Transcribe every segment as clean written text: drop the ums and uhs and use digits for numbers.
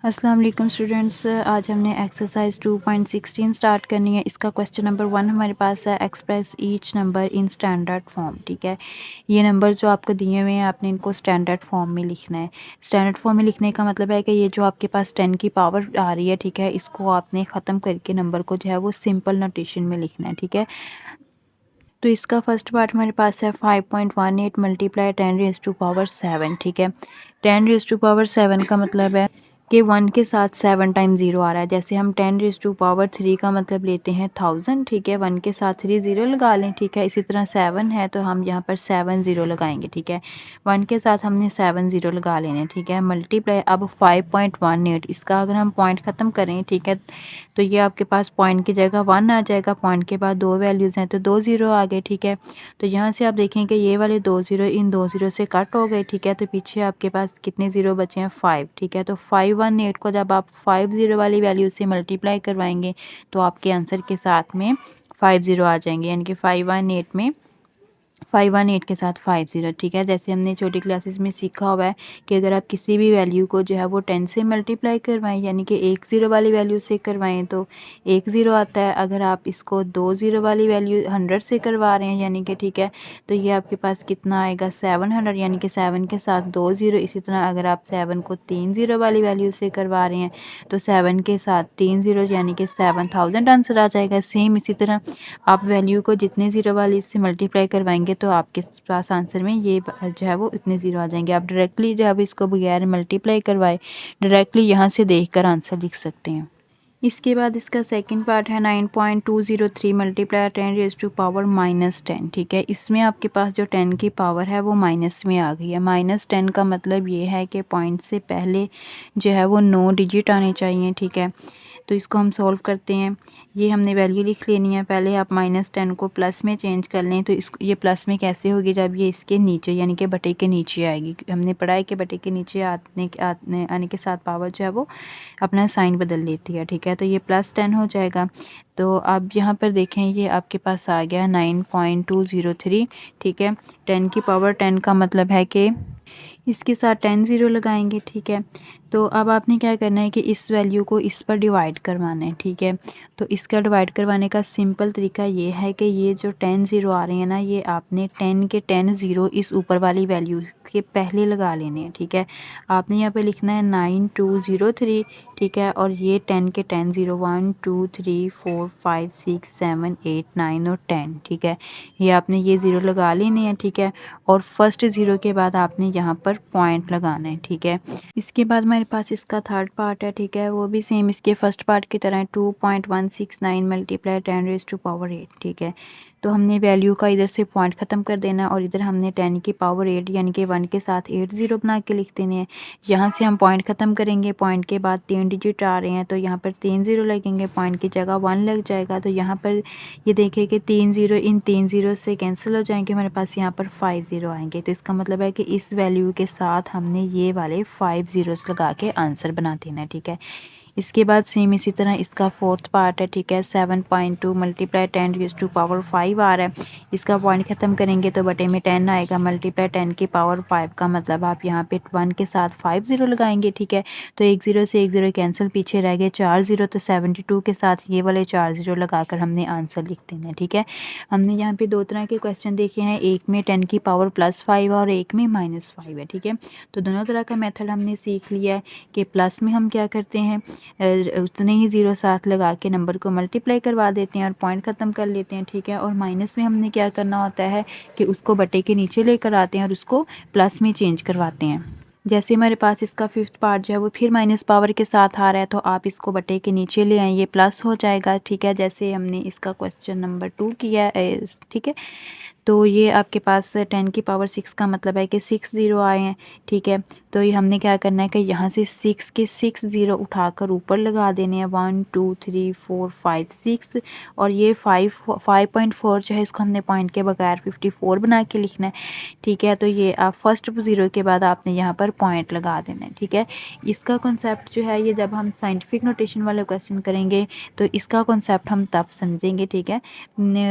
अस्सलाम वालेकुम स्टूडेंट्स, आज हमने एक्सरसाइज 2.16 स्टार्ट करनी है। इसका क्वेश्चन नंबर 1 हमारे पास है, express each number in standard form. ठीक है, ये नंबर जो आपको दिए हुए हैं आपने इनको स्टैंडर्ड फॉर्म में लिखना है। स्टैंडर्ड फॉर्म में लिखने का मतलब है कि ये जो आपके पास 10 की पावर आ रही है, ठीक है, इसको आपने ख़त्म करके नंबर को जो है वो सिंपल नोटेशन में लिखना है। ठीक है, तो इसका फर्स्ट पार्ट हमारे पास है 5.18 मल्टीप्लाई 10⁻⁷। ठीक है, 10⁻⁷ का मतलब है कि 1 के साथ 7 टाइम 0 आ रहा है। जैसे हम 10⁻3 का मतलब लेते हैं 1000। ठीक है, 1 के साथ 3 ज़ीरो लगा लें। ठीक है, इसी तरह 7 है तो हम यहाँ पर 7 ज़ीरो लगाएंगे। ठीक है, 1 के साथ हमने 7 ज़ीरो लगा लेने। ठीक है, मल्टीप्लाई अब 5.18, इसका अगर हम पॉइंट ख़त्म करें, ठीक है, तो ये आपके पास पॉइंट की जगह 1 आ जाएगा। पॉइंट के बाद दो वैल्यूज़ हैं तो 2 ज़ीरो आ गए। ठीक है, तो यहाँ से आप देखें कि ये वाले 2 ज़ीरो इन 2 ज़ीरो से कट हो गए। ठीक है, तो पीछे आपके पास कितने ज़ीरो बचे हैं? 5। ठीक है, तो 518 को जब आप 5 ज़ीरो वाली वैल्यू से मल्टीप्लाई करवाएंगे तो आपके आंसर के साथ में 5 ज़ीरो आ जाएंगे, यानी कि 518 में 518 के साथ 5 ज़ीरो। ठीक है, जैसे हमने छोटी क्लासेस में सीखा हुआ है कि अगर आप किसी भी वैल्यू को जो है वो 10 से मल्टीप्लाई करवाएं, यानी कि 1 ज़ीरो वाली वैल्यू से करवाएं तो 1 ज़ीरो आता है। अगर आप इसको 2 ज़ीरो वाली वैल्यू 100 से करवा रहे हैं, यानी कि ठीक है, तो ये आपके पास कितना आएगा? 700, यानी कि 7 के साथ 2 ज़ीरो। इसी तरह अगर आप 7 को 3 ज़ीरो वाली वैल्यू से करवा रहे हैं तो 7 के साथ 3 ज़ीरो, यानी कि 7000 आंसर आ जाएगा। सेम इसी तरह आप वैल्यू को जितने ज़ीरो वाली से मल्टीप्लाई करवाएंगे तो आपके पास आंसर में ये जो है वो इतने ज़ीरो आ जाएंगे। आप डायरेक्टली जो है इसको बगैर मल्टीप्लाई करवाए डायरेक्टली यहाँ से देखकर आंसर लिख सकते हैं। इसके बाद इसका सेकंड पार्ट है 9.203 मल्टीप्लाई 10⁻⁻10। ठीक है, इसमें आपके पास जो 10 की पावर है वो माइनस में आ गई है। -10 का मतलब ये है कि पॉइंट से पहले जो है वो 9 डिजिट आने चाहिए। ठीक है, तो इसको हम सॉल्व करते हैं। ये हमने वैल्यू लिख लेनी है। पहले आप -10 को प्लस में चेंज कर लें, तो इसको ये प्लस में कैसे होगी? जब ये इसके नीचे यानी कि बटे के नीचे आएगी। हमने पढ़ा है कि बटे के नीचे आने के साथ पावर जो है वो अपना साइन बदल लेती है। ठीक है, तो ये +10 हो जाएगा। तो अब यहाँ पर देखें, ये आपके पास आ गया 9.203। ठीक है, 10 की पावर 10 का मतलब है कि इसके साथ 10 ज़ीरो लगाएंगे। ठीक है, तो अब आपने क्या करना है कि इस वैल्यू को इस पर डिवाइड करवाना है। ठीक है, तो इसका डिवाइड करवाने का सिंपल तरीका ये है कि ये जो 10 ज़ीरो आ रहे हैं ना, ये आपने 10 के 10 ज़ीरो इस ऊपर वाली वैल्यू के पहले लगा लेने हैं। ठीक है, आपने यहाँ पे लिखना है 9203। ठीक है, और ये 10 के 10 ज़ीरो 1 2 3 4 5 6 7 8 9 और 10। ठीक है, ये आपने ये ज़ीरो लगा लेने हैं। ठीक है, और फर्स्ट ज़ीरो के बाद आपने यहाँ पर पॉइंट लगाना है। ठीक है, इसके बाद हमारे पास इसका थर्ड पार्ट है। ठीक है, वो भी सेम इसके फर्स्ट पार्ट की तरह 2.169 मल्टीप्लाई 10⁻8। ठीक है, तो हमने वैल्यू का इधर से पॉइंट ख़त्म कर देना है और इधर हमने 10 की पावर 8 यानी कि 1 के साथ 8 ज़ीरो बना के लिख देने हैं। यहाँ से हम पॉइंट ख़त्म करेंगे। पॉइंट के बाद 3 डिजिट आ रहे हैं तो यहाँ पर 3 ज़ीरो लगेंगे। पॉइंट की जगह 1 लग जाएगा। तो यहाँ पर ये देखिए कि 3 ज़ीरो इन 3 ज़ीरो से कैंसिल हो जाएंगे। हमारे पास यहाँ पर 5 ज़ीरो आएंगे। तो इसका मतलब है कि इस वैल्यू के साथ हमने ये वाले 5 ज़ीरोस लगा के आंसर बना देना है। ठीक है, इसके बाद सेम इसी तरह इसका फोर्थ पार्ट है। ठीक है, 7.2 मल्टीप्लाई 10⁻5 आ रहा है। इसका पॉइंट ख़त्म करेंगे तो बटे में 10 आएगा। मल्टीप्लाई 10 की पावर 5 का मतलब आप यहाँ पे 1 के साथ 5 ज़ीरो लगाएंगे। ठीक है, तो 1 ज़ीरो से 1 ज़ीरो कैंसिल, पीछे रह गए 4 ज़ीरो। तो 72 के साथ ये वाले 4 ज़ीरो लगाकर हमने आंसर लिख देना है। ठीक है, हमने यहाँ पे दो तरह के क्वेश्चन देखे हैं, एक में 10 की पावर +5 और एक में -5 है। ठीक है, तो दोनों तरह का मेथड हमने सीख लिया है कि प्लस में हम क्या करते हैं, उतने ही ज़ीरो साथ लगा के नंबर को मल्टीप्लाई करवा देते हैं और पॉइंट ख़त्म कर लेते हैं। ठीक है, और माइनस में हमने क्या करना होता है कि उसको बटे के नीचे लेकर आते हैं और उसको प्लस में चेंज करवाते हैं। जैसे हमारे पास इसका फिफ्थ पार्ट जो है वो फिर माइनस पावर के साथ आ रहा है तो आप इसको बटे के नीचे ले आएँ, ये प्लस हो जाएगा। ठीक है, जैसे हमने इसका क्वेश्चन नंबर 2 किया है। ठीक है, तो ये आपके पास 10 की पावर 6 का मतलब है कि 6 ज़ीरो आए हैं। ठीक है, तो ये हमने क्या करना है कि यहाँ से 6 के 6 ज़ीरो उठाकर ऊपर लगा देने हैं। 1 2 3 4 5 6 और ये 5.4 जो है इसको हमने पॉइंट के बगैर 54 बना के लिखना है। ठीक है, तो ये आप फर्स्ट ज़ीरो के बाद आपने यहाँ पर पॉइंट लगा देना है। ठीक है, इसका कॉन्सेप्ट जो है ये जब हम साइंटिफिक नोटेशन वाले क्वेश्चन करेंगे तो इसका कॉन्सेप्ट हम तब समझेंगे। ठीक है,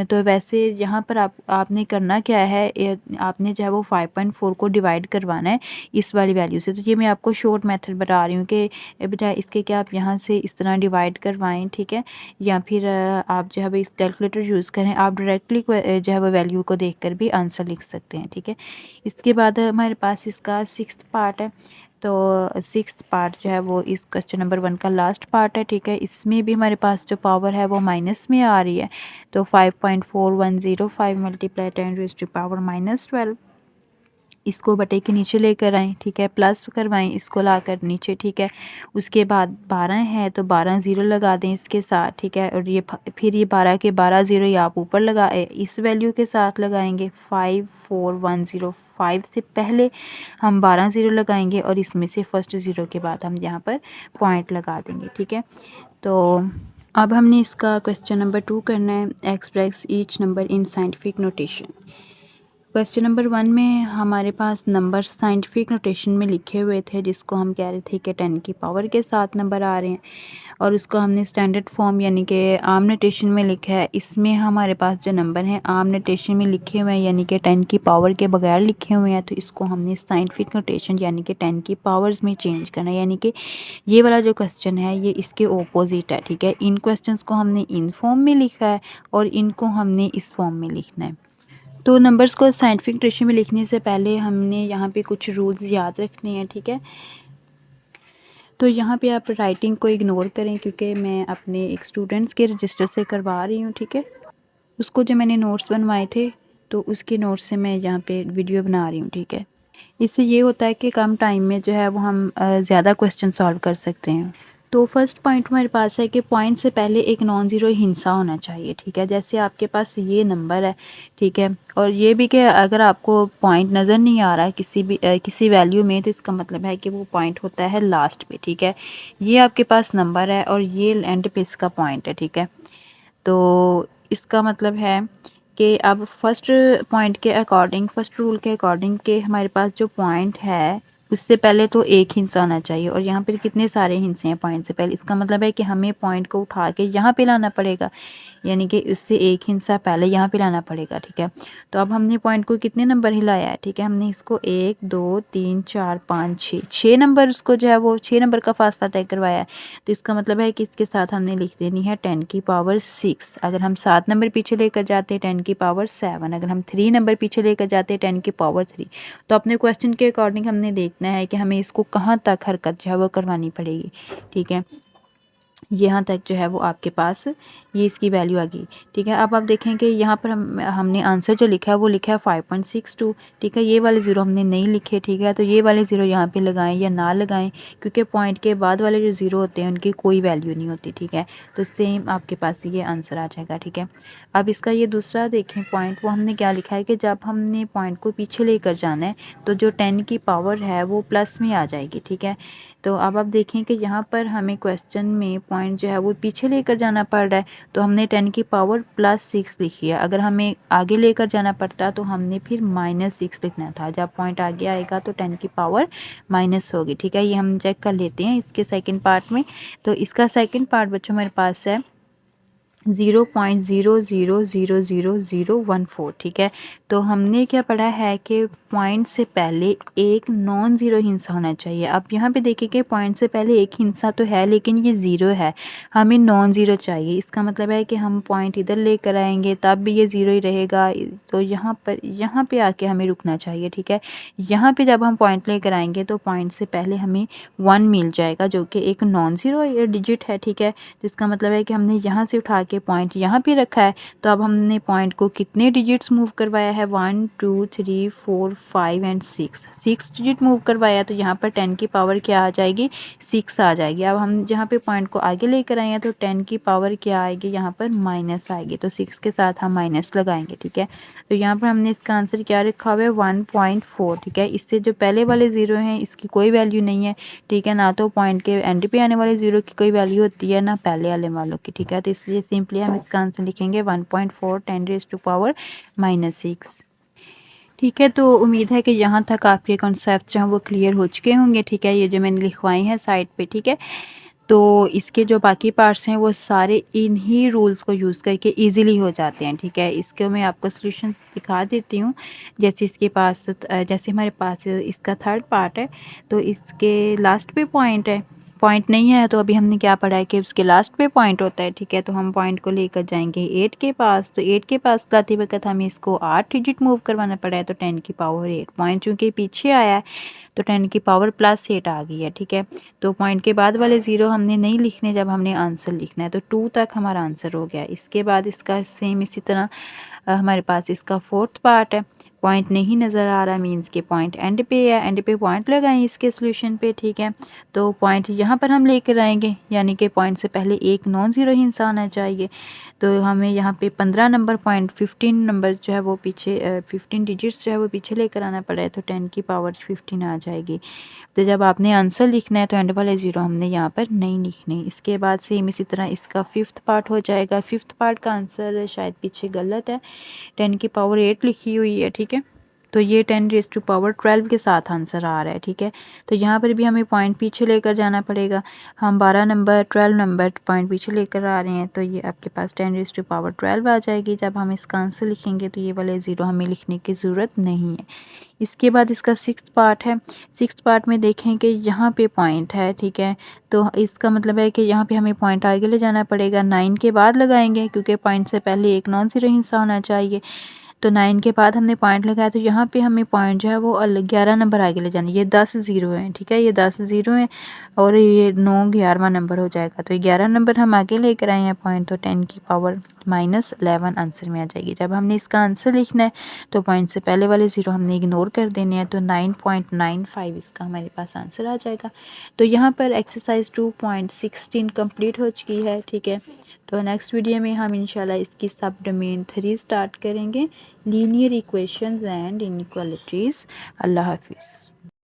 तो वैसे यहाँ पर आपने आपने करना क्या है, आपने जो है वो 5.4 को डिवाइड करवाना है इस वाली वैल्यू से। तो ये मैं आपको शॉर्ट मेथड बता रही हूँ कि बेटा इसके क्या आप यहाँ से इस तरह डिवाइड करवाएं, ठीक है, या फिर आप जो है वो इस कैलकुलेटर यूज़ करें। आप डायरेक्टली जो है वो वैल्यू को देख कर भी आंसर लिख सकते हैं, ठीक है। इसके बाद हमारे पास इसका 6th पार्ट है। तो 6th पार्ट जो है वो इस क्वेश्चन नंबर 1 का लास्ट पार्ट है, ठीक है। इसमें भी हमारे पास जो पावर है वो माइनस में आ रही है। तो 5.4105 मल्टीप्लाई 10⁻⁻12, इसको बटे के नीचे लेकर आएँ, ठीक है, प्लस करवाएं इसको लाकर नीचे, ठीक है। उसके बाद 12 है तो 12 ज़ीरो लगा दें इसके साथ, ठीक है। और ये फिर ये 12 के 12 ज़ीरो ये आप ऊपर लगाए इस वैल्यू के साथ लगाएंगे 54105 से पहले हम 12 ज़ीरो लगाएंगे और इसमें से फर्स्ट ज़ीरो के बाद हम यहाँ पर पॉइंट लगा देंगे, ठीक है। तो अब हमने इसका क्वेश्चन नंबर 2 करना है, express each number in scientific notation. Question number 1 में हमारे पास नंबर साइंटिफिक नोटेशन में लिखे हुए थे, जिसको हम कह रहे थे कि 10 की पावर के साथ नंबर आ रहे हैं, और उसको हमने स्टैंडर्ड फॉर्म यानी कि आम नोटेशन में लिखा है। इसमें हमारे पास जो नंबर हैं आम नोटेशन में लिखे हुए हैं यानी कि 10 की पावर के बगैर लिखे हुए हैं, तो इसको हमने साइंटिफिक नोटेशन यानी कि 10 की पावर्स में चेंज करना है। यानी कि ये वाला जो क्वेश्चन है ये इसके ऑपोजिट है, ठीक है। इन क्वेश्चंस को हमने इन फॉर्म में लिखा है और इनको हमने इस फॉर्म में लिखना है। तो नंबर्स को साइंटिफिक नोटेशन में लिखने से पहले हमने यहाँ पे कुछ रूल्स याद रखने हैं, ठीक है। तो यहाँ पे आप राइटिंग को इग्नोर करें क्योंकि मैं अपने एक स्टूडेंट्स के रजिस्टर से करवा रही हूँ, ठीक है। उसको जो मैंने नोट्स बनवाए थे तो उसके नोट्स से मैं यहाँ पे वीडियो बना रही हूँ, ठीक है। इससे ये होता है कि कम टाइम में जो है वो हम ज़्यादा क्वेश्चन सॉल्व कर सकते हैं। तो फर्स्ट पॉइंट हमारे पास है कि पॉइंट से पहले एक नॉन ज़ीरो हिंसा होना चाहिए, ठीक है। जैसे आपके पास ये नंबर है, ठीक है, और ये भी कि अगर आपको पॉइंट नज़र नहीं आ रहा है किसी वैल्यू में, तो इसका मतलब है कि वो पॉइंट होता है लास्ट पे, ठीक है। ये आपके पास नंबर है और ये एंड पे इसका पॉइंट है, ठीक है। तो इसका मतलब है कि अब फर्स्ट पॉइंट के अकॉर्डिंग, फर्स्ट रूल के अकॉर्डिंग के हमारे पास जो पॉइंट है उससे पहले तो एक हिस्सा आना चाहिए, और यहाँ पर कितने सारे हिस्से हैं पॉइंट से पहले। इसका मतलब है कि हमें पॉइंट को उठा के यहाँ पे लाना पड़ेगा, यानी कि उससे एक हिस्सा पहले यहाँ पे लाना पड़ेगा, ठीक है। तो अब हमने पॉइंट को कितने नंबर हिलाया है, ठीक है। हमने इसको 1 2 3 4 5 6 नंबर, उसको जो है वो 6 नंबर का फासला तय करवाया है। तो इसका मतलब है कि इसके साथ हमने लिख देनी है 10 की पावर 6। अगर हम 7 नंबर पीछे लेकर जाते हैं 10 की पावर 7। अगर हम 3 नंबर पीछे लेकर जाते हैं 10 की पावर 3। तो अपने क्वेश्चन के अकॉर्डिंग हमने देखना है कि हमें इसको कहाँ तक हरकत जो है वो करवानी पड़ेगी, ठीक है। यहाँ तक जो है वो आपके पास ये इसकी वैल्यू आ गई, ठीक है। अब आप देखें कि यहाँ पर हमने आंसर जो लिखा है वो लिखा है 5.62, ठीक है। ये वाले ज़ीरो हमने नहीं लिखे, ठीक है। तो ये वाले ज़ीरो यहाँ पे लगाएं या ना लगाएं, क्योंकि पॉइंट के बाद वाले जो ज़ीरो होते हैं उनकी कोई वैल्यू नहीं होती, ठीक है। तो सेम आपके पास ये आंसर आ जाएगा, ठीक है। अब इसका ये दूसरा देखें पॉइंट, वो हमने क्या लिखा है कि जब हमने पॉइंट को पीछे लेकर जाना है तो जो 10 की पावर है वो प्लस में आ जाएगी, ठीक है। तो अब आप देखें कि यहाँ पर हमें क्वेश्चन में पॉइंट जो है वो पीछे लेकर जाना पड़ रहा है, तो हमने 10 की पावर +6 लिखी है। अगर हमें आगे लेकर जाना पड़ता तो हमने फिर -6 लिखना था। जब पॉइंट आगे आएगा तो 10 की पावर माइनस होगी, ठीक है। ये हम चेक कर लेते हैं इसके सेकंड पार्ट में। तो इसका सेकंड पार्ट बच्चों मेरे पास है 0.000014, ठीक है। तो हमने क्या पढ़ा है कि पॉइंट से पहले एक नॉन ज़ीरो हिस्सा होना चाहिए। अब यहाँ पे देखिए कि पॉइंट से पहले एक हिस्सा तो है लेकिन ये ज़ीरो है, हमें नॉन ज़ीरो चाहिए। इसका मतलब है कि हम पॉइंट इधर लेकर आएंगे तब भी ये ज़ीरो ही रहेगा। तो यहाँ पे आके हमें रुकना चाहिए, ठीक है। यहाँ पे जब हम पॉइंट लेकर आएंगे तो पॉइंट से पहले हमें 1 मिल जाएगा जो कि एक नॉन ज़ीरो डिजिट है, ठीक है। जिसका मतलब है कि हमने यहाँ से उठा के पॉइंट यहाँ पे रखा है। तो अब हमने पॉइंट को कितने डिजिट्स मूव करवाया है, 1 2 3 4 5 एंड 6 डिजिट मूव करवाया। तो यहाँ पर 10 की पावर क्या आ जाएगी, 6 आ जाएगी। अब हम जहाँ पे पॉइंट को आगे लेकर आए हैं तो 10 की पावर क्या आएगी, यहाँ पर माइनस आएगी। तो 6 के साथ हम माइनस लगाएंगे, ठीक है। तो यहाँ पर हमने इसका आंसर क्या रखा हुआ है 1.4, ठीक है। इससे जो पहले वाले ज़ीरो हैं इसकी कोई वैल्यू नहीं है, ठीक है। ना तो पॉइंट के एंड पे आने वाले ज़ीरो की कोई वैल्यू होती है ना पहले वाले वालों की, ठीक है। तो इसलिए सिंपली हम इसका आंसर लिखेंगे 1.4 10⁻⁻6, ठीक है। तो उम्मीद है कि यहाँ तक आपके कॉन्सेप्ट जो हैं वो क्लियर हो चुके होंगे, ठीक है। ये जो मैंने लिखवाए हैं साइड पे, ठीक है। तो इसके जो बाकी पार्ट्स हैं वो सारे इन्हीं रूल्स को यूज़ करके इजीली हो जाते हैं, ठीक है। इसके मैं आपको सॉल्यूशंस दिखा देती हूँ। जैसे इसके पास जैसे हमारे पास इसका थर्ड पार्ट है, तो इसके लास्ट पे पॉइंट है, पॉइंट नहीं है तो अभी हमने क्या पढ़ा है कि उसके लास्ट पे पॉइंट होता है, ठीक है। तो हम पॉइंट को लेकर जाएंगे 8 के पास, तो 8 के पास जाते वक्त हमें इसको 8 डिजिट मूव करवाना पड़ा है, तो 10 की पावर 8 पॉइंट चूँकि पीछे आया है तो 10 की पावर प्लस 8 आ गई है, ठीक है। तो पॉइंट के बाद वाले ज़ीरो हमने नहीं लिखने, जब हमने आंसर लिखना है, तो 2 तक हमारा आंसर हो गया। इसके बाद इसका सेम इसी तरह हमारे पास इसका फोर्थ पार्ट है, पॉइंट नहीं नज़र आ रहा, मीन्स के पॉइंट एंड पे है, एंड पे पॉइंट लगाएं इसके सोल्यूशन पे, ठीक है। तो पॉइंट यहाँ पर हम लेकर आएंगे, यानी कि पॉइंट से पहले एक नॉन ज़ीरो ही इंसान आ चाहिए। तो हमें यहाँ पे 15 नंबर पॉइंट 15 नंबर जो है वो पीछे 15 डिजिट्स जो है वो पीछे लेकर आना पड़ा है, तो 10 की पावर 15 आ जाएगी। तो जब आपने आंसर लिखना है तो एंड वाले ज़ीरो हमने यहाँ पर नहीं लिखने। इसके बाद सेम इसी तरह इसका फिफ्थ पार्ट हो जाएगा। फिफ्थ पार्ट का आंसर शायद पीछे गलत है, 10 की पावर 8 लिखी हुई है, ठीक है। तो ये 10 रेज़ टू पावर 12 के साथ आंसर आ रहा है, ठीक है। तो यहाँ पर भी हमें पॉइंट पीछे लेकर जाना पड़ेगा। हम 12 नंबर 12 नंबर पॉइंट पीछे लेकर आ रहे हैं, तो ये आपके पास 10 रेज़ टू पावर 12 आ जाएगी। जब हम इसका आंसर लिखेंगे तो ये वाले ज़ीरो हमें लिखने की ज़रूरत नहीं है। इसके बाद इसका सिक्स्थ पार्ट है। सिक्स्थ पार्ट में देखें कि यहाँ पे पॉइंट है, ठीक है। तो इसका मतलब है कि यहाँ पे हमें पॉइंट आगे ले जाना पड़ेगा, 9 के बाद लगाएंगे क्योंकि पॉइंट से पहले एक नॉन ज़ीरो हिस्सा होना चाहिए। तो 9 के बाद हमने पॉइंट लगाया, तो यहाँ पे हमें पॉइंट जो है वो 11 नंबर आगे ले जाना। ये 10 ज़ीरो हैं, ठीक है, ये 10 ज़ीरो हैं और ये 9 11वां नंबर हो जाएगा। तो 11 नंबर हम आगे लेकर आए हैं पॉइंट, तो 10 की पावर -11 आंसर में आ जाएगी। जब हमने इसका आंसर लिखना है तो पॉइंट से पहले वाले ज़ीरो हमने इग्नोर कर देने हैं, तो 9.95 इसका हमारे पास आंसर आ जाएगा। तो यहाँ पर एक्सरसाइज 2.16 कंप्लीट हो चुकी है, ठीक है। तो नेक्स्ट वीडियो में हम इंशाल्लाह इसकी सब डोमेन 3 स्टार्ट करेंगे, लीनियर इक्वेशंस एंड इनइक्वालिटीज़। अल्लाह हाफिज़।